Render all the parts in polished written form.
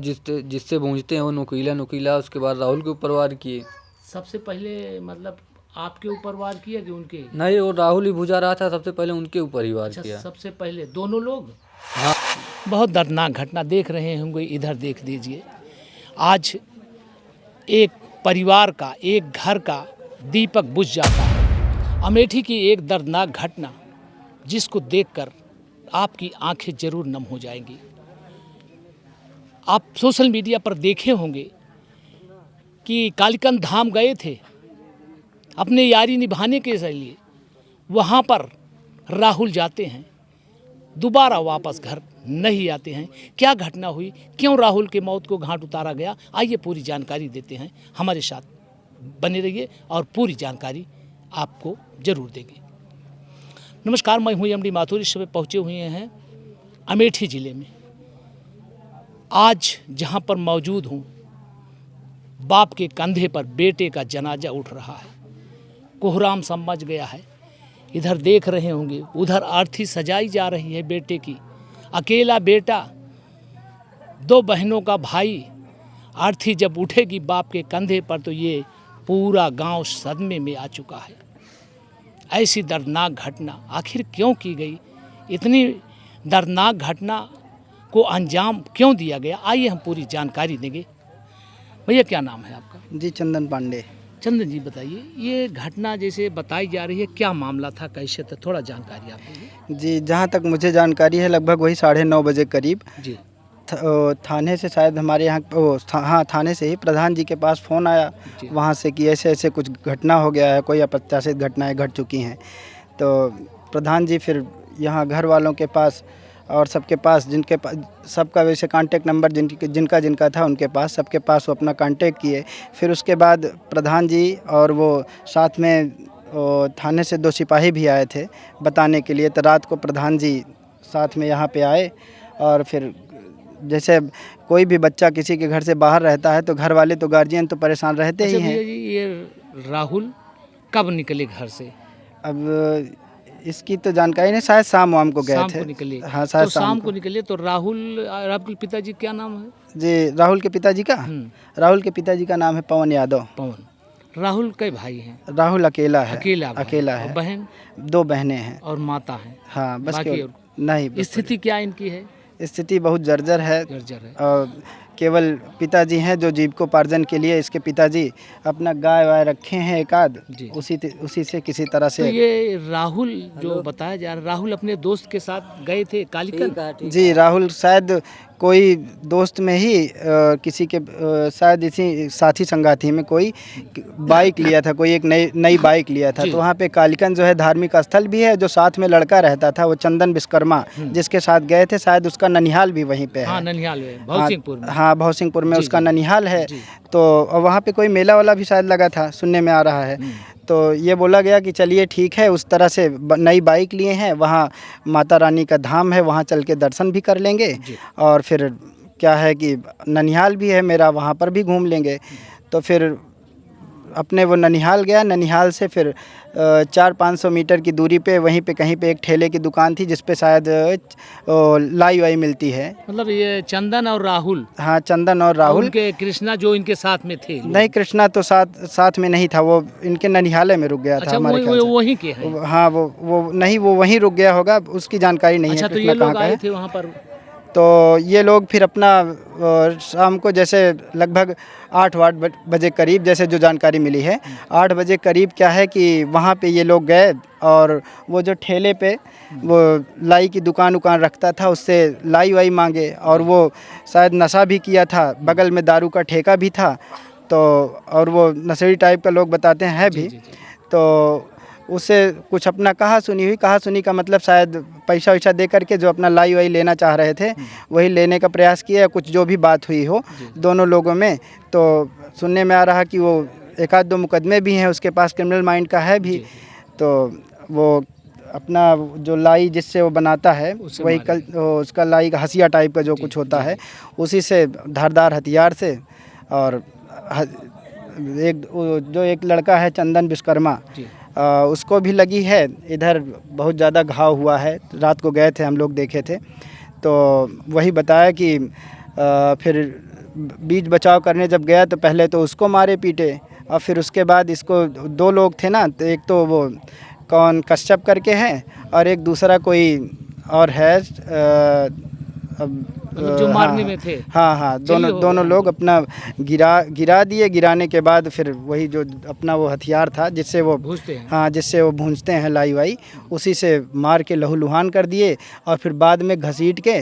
जिससे जिससे पूछते हैं वो नुकीला, उसके बाद राहुल के ऊपर वार किए। सबसे पहले मतलब आपके ऊपर वार किया कि उनके? नहीं, वो राहुल ही बुझा रहा था, सबसे पहले उनके ऊपर ही वार अच्छा, किया। सबसे पहले दोनों लोग? हाँ। बहुत दर्दनाक घटना देख रहे होंगे, इधर देख लीजिए। आज एक परिवार का, एक घर का दीपक बुझ जाता है। अमेठी की एक दर्दनाक घटना जिसको देखकर आपकी आंखें जरूर नम हो जाएंगी। आप सोशल मीडिया पर देखे होंगे कि कालीकंद धाम गए थे अपने यारी निभाने के लिए। वहाँ पर राहुल जाते हैं, दोबारा वापस घर नहीं आते हैं। क्या घटना हुई, क्यों राहुल के मौत को घाट उतारा गया, आइए पूरी जानकारी देते हैं। हमारे साथ बने रहिए और पूरी जानकारी आपको जरूर देंगे। नमस्कार, मैं हूँ एमडी माथुर। इस समय पहुँचे हुए हैं अमेठी ज़िले में। आज जहाँ पर मौजूद हूँ, बाप के कंधे पर बेटे का जनाजा उठ रहा है। कोहराम समझ गया है। इधर देख रहे होंगे, उधर आरती सजाई जा रही है बेटे की। अकेला बेटा, 2 बहनों का भाई। आरती जब उठेगी बाप के कंधे पर तो ये पूरा गांव सदमे में आ चुका है। ऐसी दर्दनाक घटना आखिर क्यों की गई, इतनी दर्दनाक घटना को अंजाम क्यों दिया गया, आइए हम पूरी जानकारी देंगे। भैया, क्या नाम है आपका? जी, चंदन पांडे। चंदन जी, बताइए, ये घटना जैसे बताई जा रही है, क्या मामला था, कैसे था, थोड़ा जानकारी आप दीजिए। जी, जहाँ तक मुझे जानकारी है लगभग वही 9:30 बजे करीब जी। थाने से शायद हमारे यहाँ हाँ, थाने से ही प्रधान जी के पास फ़ोन आया वहाँ से कि ऐसे ऐसे कुछ घटना हो गया है, कोई अप्रत्याशित घटनाएं घट चुकी हैं। तो प्रधान जी फिर यहाँ घर वालों के पास और सबके पास, जिनके पास सबका वैसे कांटेक्ट नंबर जिनका जिनका था उनके पास, सबके पास वो अपना कांटेक्ट किए। फिर उसके बाद प्रधान जी और वो साथ में थाने से 2 सिपाही भी आए थे बताने के लिए। तो रात को प्रधान जी साथ में यहाँ पे आए और फिर जैसे कोई भी बच्चा किसी के घर से बाहर रहता है तो घर वाले तो गार्जियन तो परेशान रहते ही हैं। भैया जी, ये राहुल कब निकले घर से? अब इसकी तो जानकारी नहीं, शायद शाम वाम को गए थे। शाम को निकले? हाँ, शायद तो शाम को निकले तो राहुल, आपके पिताजी क्या नाम है? जी, राहुल के पिताजी का राहुल के पिताजी का नाम है पवन यादव। पवन। राहुल कई भाई हैं? राहुल अकेला है। अकेला है। बहन? 2 बहनें हैं और माता है? हाँ, बस बाकी नहीं। स्थिति क्या इनकी है? स्थिति बहुत जर्जर है। जर्जर है। केवल पिताजी हैं जो जीविकोपार्जन के लिए, इसके पिताजी अपना गाय वाय रखे हैं एक आध, उसी से किसी तरह से। तो ये राहुल जो बताया जा रहा, राहुल अपने दोस्त के साथ गए थे कालीकंद? जी, राहुल शायद कोई दोस्त में ही किसी के शायद इसी साथी संगाती में कोई बाइक लिया था, कोई एक नई बाइक लिया था। तो वहाँ पे कालीकंद जो है धार्मिक स्थल भी है। जो साथ में लड़का रहता था वो चंदन विश्वकर्मा जिसके साथ गए थे, शायद उसका ननिहाल भी वहीं पे है। हाँ, ननिहाल है, भौसिंगपुर में। हाँ, भौसिंगपुर में उसका ननिहाल है। तो वहाँ पे कोई मेला वाला भी शायद लगा था, सुनने में आ रहा है। तो ये बोला गया कि चलिए ठीक है, उस तरह से नई बाइक लिए हैं, वहाँ माता रानी का धाम है, वहाँ चल के दर्शन भी कर लेंगे और फिर क्या है कि ननिहाल भी है मेरा, वहाँ पर भी घूम लेंगे। तो फिर अपने वो ननिहाल गया। ननिहाल से फिर 400-500 मीटर की दूरी पे वहीं पे कहीं पे एक ठेले की दुकान थी जिस पे शायद लाई वाई मिलती है। मतलब ये चंदन और राहुल? हाँ, चंदन और राहुल। उनके कृष्णा जो इनके साथ में थे? नहीं, कृष्णा तो साथ में नहीं था, वो इनके ननिहाले में रुक गया था। हमारे ख्याल से वहीं के हैं? हाँ, वो नहीं, वो वहीं रुक गया होगा, उसकी जानकारी नहीं है। अच्छा, तो ये लोग आए थे वहाँ पर? तो ये लोग फिर अपना शाम को जैसे लगभग 8 बजे करीब, जैसे जो जानकारी मिली है 8 बजे करीब, क्या है कि वहाँ पे ये लोग गए और वो जो ठेले पे वो लाई की दुकान रखता था, उससे लाई वाई मांगे। और वो शायद नशा भी किया था, बगल में दारू का ठेका भी था। तो और वो नशेड़ी टाइप का लोग बताते हैं भी। तो उससे कुछ अपना कहा सुनी का मतलब शायद पैसा वैसा दे करके जो अपना लाई वाई लेना चाह रहे थे वही लेने का प्रयास किया, कुछ जो भी बात हुई हो दोनों लोगों में। तो सुनने में आ रहा कि वो 1-2 मुकदमे भी हैं उसके पास, क्रिमिनल माइंड का है भी। तो वो अपना जो लाई जिससे वो बनाता है वही उसका लाई का हसिया टाइप का जो कुछ होता है, उसी से धारदार हथियार से। और एक लड़का है चंदन विश्वकर्मा, उसको भी लगी है। इधर बहुत ज़्यादा घाव हुआ है, रात को गए थे हम लोग, देखे थे। तो वही बताया कि फिर बीच बचाव करने जब गया तो पहले तो उसको मारे पीटे और फिर उसके बाद इसको 2 लोग थे ना, तो एक तो वो कौन कश्यप करके हैं और एक दूसरा कोई और है मतलब जो मारने में थे। हाँ चलिए, हो दोनों गया। लोग अपना गिरा दिए। गिराने के बाद फिर वही जो अपना वो हथियार था जिससे वो भूजते हैं। हाँ जिससे वो भूंजते हैं लाई वाई, उसी से मार के लहूलुहान कर दिए और फिर बाद में घसीट के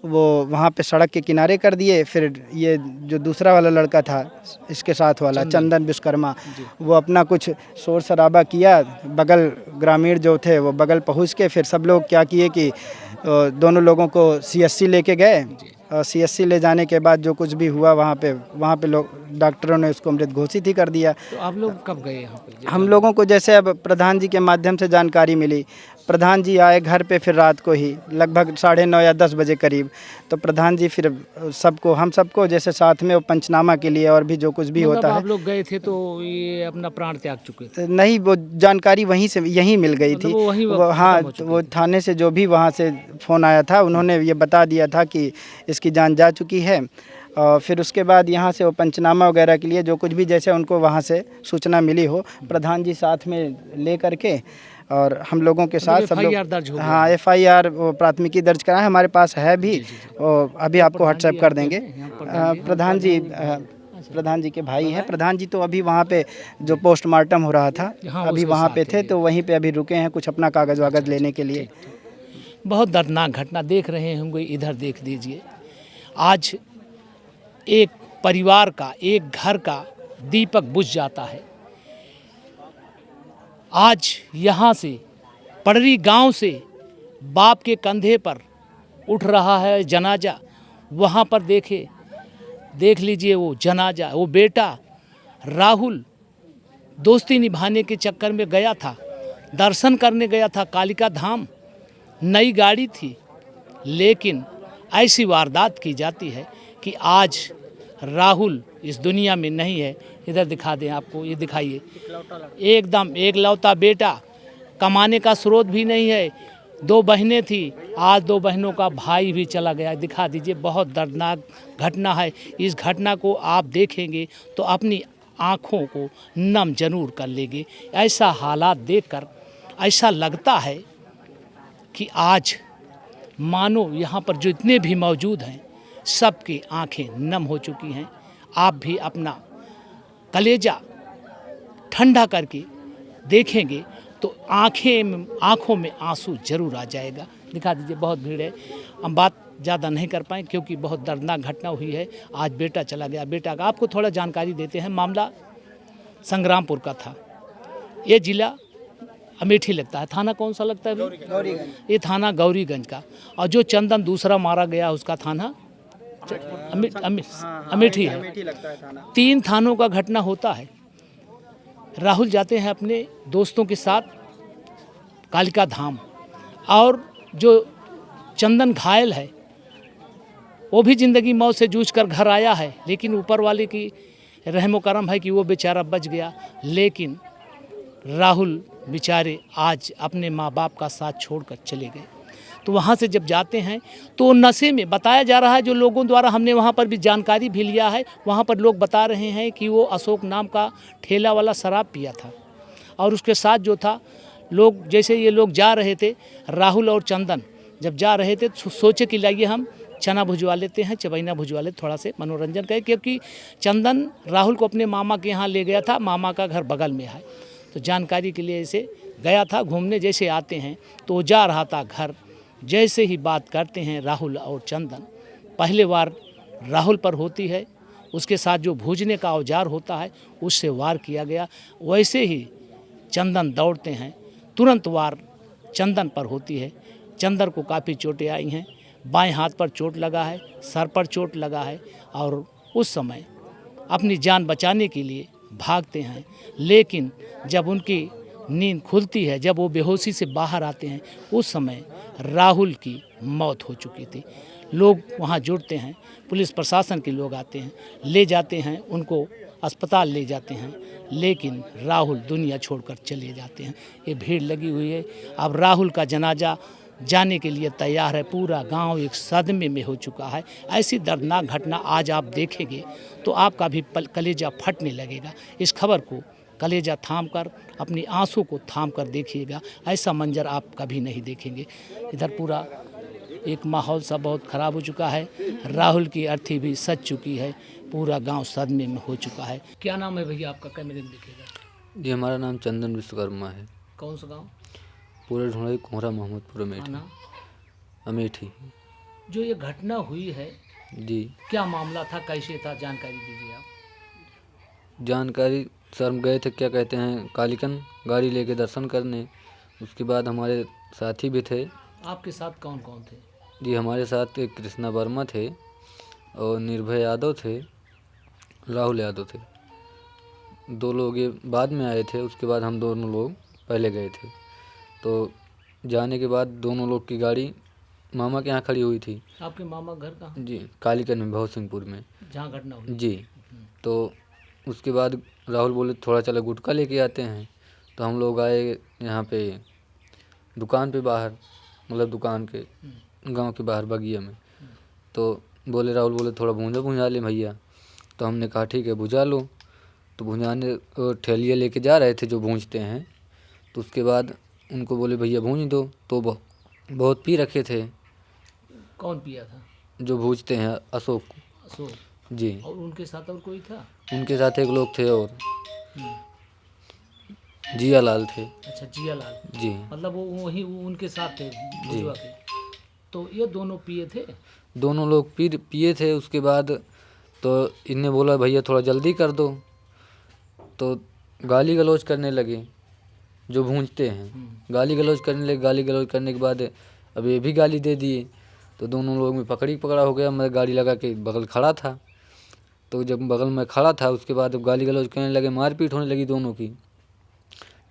वो वहाँ पे सड़क के किनारे कर दिए। फिर ये जो दूसरा वाला लड़का था इसके साथ वाला चंदन विश्वकर्मा, वो अपना कुछ शोर शराबा किया। बगल ग्रामीण जो थे वो बगल पहुँच के फिर सब लोग क्या किए कि दोनों लोगों को CSC लेके गए और CSC ले जाने के बाद जो कुछ भी हुआ वहाँ पे लोग डॉक्टरों ने उसको मृत घोषित ही कर दिया। तो आप लोग कब गए यहाँ पे? हम लोगों को जैसे अब प्रधान जी के माध्यम से जानकारी मिली, प्रधान जी आए घर पे फिर रात को ही लगभग 9:30 या 10 बजे करीब। तो प्रधान जी फिर हम सबको जैसे साथ में वो पंचनामा के लिए और भी जो कुछ भी मतलब होता है। आप लोग गए थे तो ये अपना प्राण त्याग चुके थे? नहीं, वो जानकारी यहीं मिल गई मतलब थी। वो वहीं हाँ, खत्म हो तो चुकी वो थी। थाने से जो भी वहाँ से फ़ोन आया था उन्होंने ये बता दिया था कि इसकी जान जा चुकी है। और फिर उसके बाद यहाँ से वो पंचनामा वगैरह के लिए जो कुछ भी जैसे उनको वहाँ से सूचना मिली हो, प्रधान जी साथ में ले करके और हम लोगों के साथ सब FIR लोग दर्ज हो गया? हाँ FIR वो प्राथमिकी दर्ज करा है, हमारे पास है भी। और अभी आपको व्हाट्सएप कर देंगे। प्रधान जी के भाई हैं। प्रधान जी तो अभी वहाँ पे जो पोस्टमार्टम हो रहा था हाँ, अभी उसके वहाँ साथ पे है थे, ये। तो वहीं पे अभी रुके हैं कुछ अपना कागज़ वागज़ लेने के लिए। बहुत दर्दनाक घटना देख रहे होंगे, इधर देख लीजिए। आज एक परिवार का, एक घर का दीपक बुझ जाता है। आज यहाँ से पड़री गांव से बाप के कंधे पर उठ रहा है जनाजा। वहाँ पर देख लीजिए वो जनाजा, वो बेटा राहुल दोस्ती निभाने के चक्कर में गया था, दर्शन करने गया था कालिका धाम, नई गाड़ी थी, लेकिन ऐसी वारदात की जाती है कि आज राहुल इस दुनिया में नहीं है। इधर दिखा दें आपको, ये दिखाइए, एकदम एकलौता बेटा, कमाने का स्रोत भी नहीं है। 2 बहनें थी, आज 2 बहनों का भाई भी चला गया। दिखा दीजिए, बहुत दर्दनाक घटना है। इस घटना को आप देखेंगे तो अपनी आँखों को नम जरूर कर लेंगे। ऐसा हालात देखकर ऐसा लगता है कि आज मानो यहाँ पर जो इतने भी मौजूद हैं सबकी आंखें नम हो चुकी हैं। आप भी अपना कलेजा ठंडा करके देखेंगे तो आँखों में आंसू जरूर आ जाएगा। दिखा दीजिए, बहुत भीड़ है। हम बात ज़्यादा नहीं कर पाए क्योंकि बहुत दर्दनाक घटना हुई है। आज बेटा चला गया। बेटा का आपको थोड़ा जानकारी देते हैं। मामला संग्रामपुर का था। ये जिला अमेठी लगता है। थाना कौन सा लगता है? गौरीगंज। ये थाना गौरीगंज का। और जो चंदन दूसरा मारा गया उसका थाना अमेठी है। 3 थानों का घटना होता है। राहुल जाते हैं अपने दोस्तों के साथ कालिका धाम, और जो चंदन घायल है वो भी ज़िंदगी मौत से जूझ कर घर आया है, लेकिन ऊपर वाले की रहमो करम है कि वो बेचारा बच गया। लेकिन राहुल बेचारे आज अपने माँ बाप का साथ छोड़कर चले गए। तो वहाँ से जब जाते हैं तो नशे में, बताया जा रहा है, जो लोगों द्वारा हमने वहाँ पर भी जानकारी भी लिया है, वहाँ पर लोग बता रहे हैं कि वो अशोक नाम का ठेला वाला शराब पिया था और उसके साथ जो था लोग, जैसे ये लोग जा रहे थे, राहुल और चंदन जब जा रहे थे तो सोचे कि लाइए हम चना भुजवा लेते हैं, चबैना भुजवा लेते, थोड़ा से मनोरंजन करें, क्योंकि चंदन राहुल को अपने मामा के यहाँ ले गया था। मामा का घर बगल में है, तो जानकारी के लिए ऐसे गया था घूमने। जैसे आते हैं तो वो जा रहा था घर। जैसे ही बात करते हैं राहुल और चंदन, पहले वार राहुल पर होती है, उसके साथ जो भूजने का औजार होता है उससे वार किया गया। वैसे ही चंदन दौड़ते हैं, तुरंत वार चंदन पर होती है। चंदन को काफ़ी चोटें आई हैं, बाएं हाथ पर चोट लगा है, सर पर चोट लगा है, और उस समय अपनी जान बचाने के लिए भागते हैं। लेकिन जब उनकी नींद खुलती है, जब वो बेहोशी से बाहर आते हैं, उस समय राहुल की मौत हो चुकी थी। लोग वहाँ जुटते हैं, पुलिस प्रशासन के लोग आते हैं, ले जाते हैं, उनको अस्पताल ले जाते हैं, लेकिन राहुल दुनिया छोड़कर चले जाते हैं। ये भीड़ लगी हुई है। अब राहुल का जनाजा जाने के लिए तैयार है। पूरा गांव एक सदमे में हो चुका है। ऐसी दर्दनाक घटना आज आप देखेंगे तो आपका भी कलेजा फटने लगेगा। इस खबर को कलेजा थाम कर, अपनी आंसू को थाम कर देखिएगा। ऐसा मंजर आप कभी नहीं देखेंगे। इधर पूरा एक माहौल सा बहुत ख़राब हो चुका है। राहुल की अर्थी भी सज चुकी है। पूरा गांव सदमे में हो चुका है। क्या नाम है भैया आपका? कैमरे में दिखेगा। जी, हमारा नाम चंदन विश्वकर्मा है। कौन सा गांव? पूरे ढूंढई कोहरा मोहम्मदपुर अमेठी। थाना? अमेठी। जो ये घटना हुई है, जी, क्या मामला था, कैसे था, जानकारी दीजिए आप। जानकारी सर, हम गए थे, क्या कहते हैं, कालीकन गाड़ी लेके दर्शन करने। उसके बाद हमारे साथी भी थे। आपके साथ कौन कौन थे? जी, हमारे साथ एक कृष्णा वर्मा थे और निर्भय यादव थे, राहुल यादव थे। 2 लोग ये बाद में आए थे। उसके बाद हम दोनों लोग पहले गए थे। तो जाने के बाद दोनों लोग की गाड़ी मामा के यहाँ खड़ी हुई थी। आपके मामा घर कहाँ? जी, कालीकन में, भगत सिंहपुर में। जहाँ घटना हुई? जी। तो उसके बाद राहुल बोले थोड़ा चलो गुटखा लेके आते हैं। तो हम लोग आए यहाँ पे दुकान पे बाहर, मतलब दुकान के गांव के बाहर बगिया में। तो राहुल बोले थोड़ा भूंजा ले भैया। तो हमने कहा ठीक है भुजा लो। तो भुंजाने ठेलिया लेके जा रहे थे जो भूंजते हैं। तो उसके बाद उनको बोले भैया भूंज दो। तो बहुत पी रखे थे। कौन पिया था? जो भूंजते हैं, अशोक। अशोक। जी। और उनके साथ और कोई था? उनके साथ एक लोग थे और हम्म। जिया लाल थे। अच्छा, जिया लाल। जी। मतलब वो वही उनके साथ थे भुजवा के। तो ये दोनों पिए थे? दोनों लोग पिए थे। उसके बाद तो इनने बोला भैया थोड़ा जल्दी कर दो। तो गाली गलौज करने लगे जो भूंजते हैं। गाली गलौज करने लगे। गाली गलौज करने के बाद अब ये भी गाली दे दिए। तो दोनों लोग में पकड़ा हो गया। मैं गाड़ी लगा के बगल खड़ा था। तो जब बगल में खड़ा था उसके बाद अब गाली गलौज करने लगे, मारपीट होने लगी दोनों की।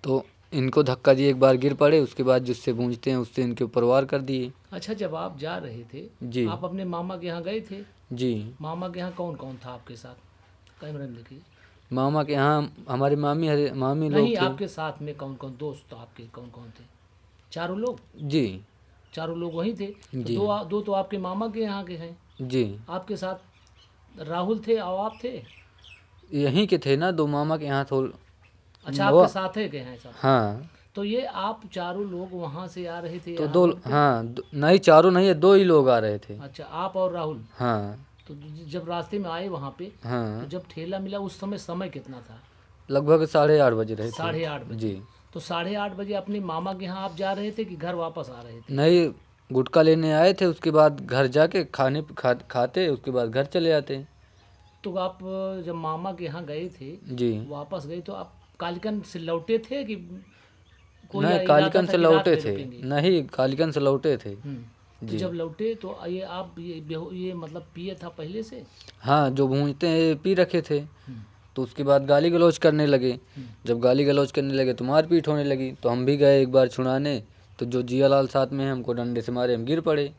तो इनको धक्का दिए, एक बार गिर पड़े। उसके बाद जिससे भूंजते हैं उससे इनके ऊपर वार कर दिए। अच्छा, जब आप जा रहे थे, जी। आप अपने मामा के यहाँ गए थे? जी। मामा के यहाँ कौन कौन था आपके साथ? कैमरे में देखिए। मामा के यहाँ हमारी मामी लोग नहीं, थे। आपके साथ में कौन कौन दोस्त आपके कौन कौन थे? चारों लोग? जी। चारों लोग वहीं थे? तो जी। दो तो आपके मामा के यहाँ के हैं। जी। आपके साथ राहुल थे और आप थे? यहीं के थे ना, 2 मामा के यहाँ थो। अच्छा, आपके साथ है के हैं सब? हाँ। तो ये आप चारों लोग वहाँ से आ रहे थे तो यहाँ 2, रोड पे? हाँ, नहीं चारों नहीं है, 2 ही लोग आ रहे थे। अच्छा, आप और राहुल? हाँ। तो जब रास्ते में आए वहाँ पे, तो हाँ, जब ठेला मिला उस समय कितना था? लगभग 8:30 बजे रहे थे। 8:30 बजे? जी। तो 8:30 बजे अपने मामा के यहाँ आप जा रहे थे कि घर वापस आ रहे थे? नहीं, गुटखा लेने आए थे। उसके बाद घर जाके खाते, उसके बाद घर चले आते। तो आप जब मामा के यहाँ गए थे, जी। वापस गए, तो आप कालीगंज से लौटे थे कि कोई नहीं, इरादा कालीगंज था से कि रात लौटे में थे। रुकेंगे? नहीं, कालीगंज से लौटे थे। तो जी। जब लौटे तो ये आप ये मतलब पिए था पहले से? हाँ, जो भूंजते हैं पी रखे थे। तो उसके बाद गाली गलौज करने लगे। जब गाली गलौज करने लगे तो मारपीट होने लगी। तो हम भी गए एक बार छुड़ाने। तो जो जियालाल साथ में है, हमको डंडे से मारे, हम गिर पड़े।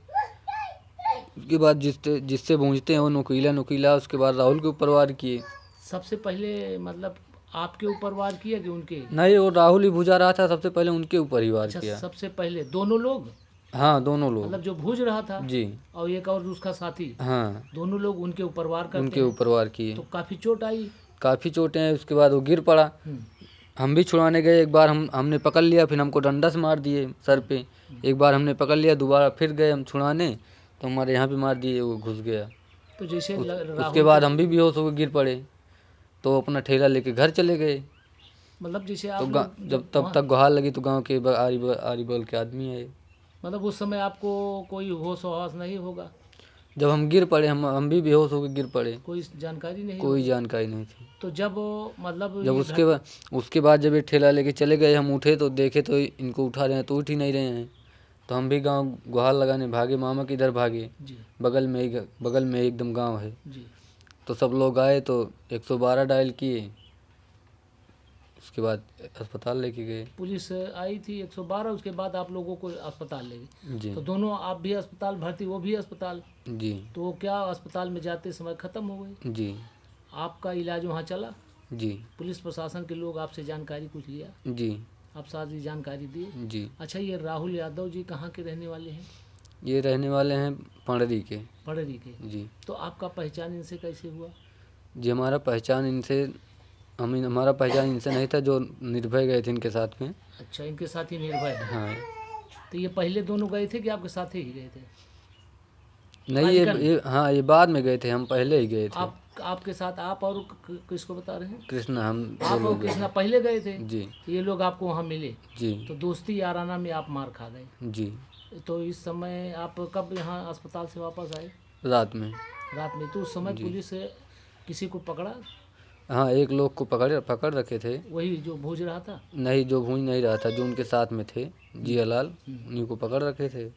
उसके बाद जिससे भूंजते हैं वो नुकीला। उसके बाद राहुल के ऊपर वार किए। सबसे पहले मतलब आपके ऊपर वार किया कि उनके? नहीं, वो राहुल ही भुजा रहा था, सबसे पहले उनके ऊपर ही वार अच्छा, किया। सबसे पहले दोनों लोग? हाँ, दोनों लोग। मतलब जो भूज रहा था जी। और एक और उसका साथी, हाँ, दोनों लोग उनके ऊपर वार करते उनके हैं? ऊपर वार किए। तो काफ़ी चोट आई? काफ़ी चोटें हैं। उसके बाद वो गिर पड़ा। हम भी छुड़ाने गए। एक बार हमने पकड़ लिया, फिर हमको डंडा से मार दिए सर पे। एक बार हमने पकड़ लिया, दोबारा फिर गए हम छुड़ाने तो हमारे यहाँ भी मार दिए, वो घुस गया। तो जैसे उसके बाद हम भी बेहोश होकर गिर पड़े। तो अपना ठेला लेके घर चले गए। मतलब जैसे तो आप लोग जब तब तक गुहार लगी तो गांव के आरी बगल के आदमी आए। मतलब उस समय आपको कोई होश हवास नहीं होगा? जब हम गिर पड़े, हम भी बेहोश होकर गिर पड़े। कोई जानकारी नहीं कोई होगी? जानकारी नहीं थी। तो जब मतलब जब उसके बाद जब ये ठेला लेके चले गए, हम उठे तो देखे तो इनको उठा रहे हैं तो उठ ही नहीं रहे हैं। तो हम भी गांव गुहार लगाने भागे, मामा के इधर भागे। जी। बगल में एकदम गांव है। जी। तो सब लोग आए तो 112 डायल किए। उसके बाद अस्पताल लेके गए। पुलिस आई थी 112, उसके बाद आप लोगों को अस्पताल ले गए? जी। तो दोनों, आप भी अस्पताल भर्ती, वो भी अस्पताल? जी। तो वो क्या अस्पताल में जाते समय ख़त्म हो गए? जी। आपका इलाज वहाँ चला? जी। पुलिस प्रशासन के लोग आपसे जानकारी कुछ लिया? जी। आप सारी जानकारी दी। जी। अच्छा, ये राहुल यादव जी कहाँ के रहने वाले हैं? ये रहने वाले हैं पंडरी के। पड़री के। जी। तो आपका पहचान इनसे कैसे हुआ? जी, हमारा पहचान इनसे नहीं था, जो निर्भय गए थे इनके साथ में। अच्छा, इनके साथ ही निर्भय है। हाँ। तो ये पहले दोनों गए थे कि आपके साथ ही गए थे? नहीं, हाँ, ये बाद में गए थे, हम पहले ही गए थे। आपके साथ आप और किसको बता रहे हैं? कृष्णा, हम दो आप और लोग गए कृष्णा पहले गए थे? थे। जी। तो ये लोग आपको वहाँ मिले, जी। तो दोस्ती याराना में आप मार खा गए। जी। तो इस समय आप कब यहाँ अस्पताल से वापस आए? रात में। रात में। तो उस समय जी। पुलिस किसी को पकड़ा? हाँ, एक लोग को पकड़ रखे थे। वही जो भूज रहा था? नहीं, जो भूंज नहीं रहा था, जो उनके साथ में थे, जियालाल, उन्हीं को पकड़ रखे थे।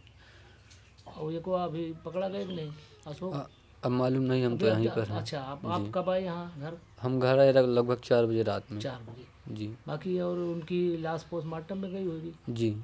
और ये को अभी पकड़ा गया कि नहीं अशोक? अब मालूम नहीं, हम तो यहीं पर हैं। अच्छा, आप कब आए यहाँ घर? हम घर आए लगभग 4 बजे रात में। 4 बजे। जी। बाकी और उनकी लाश पोस्टमार्टम में गई होगी? जी।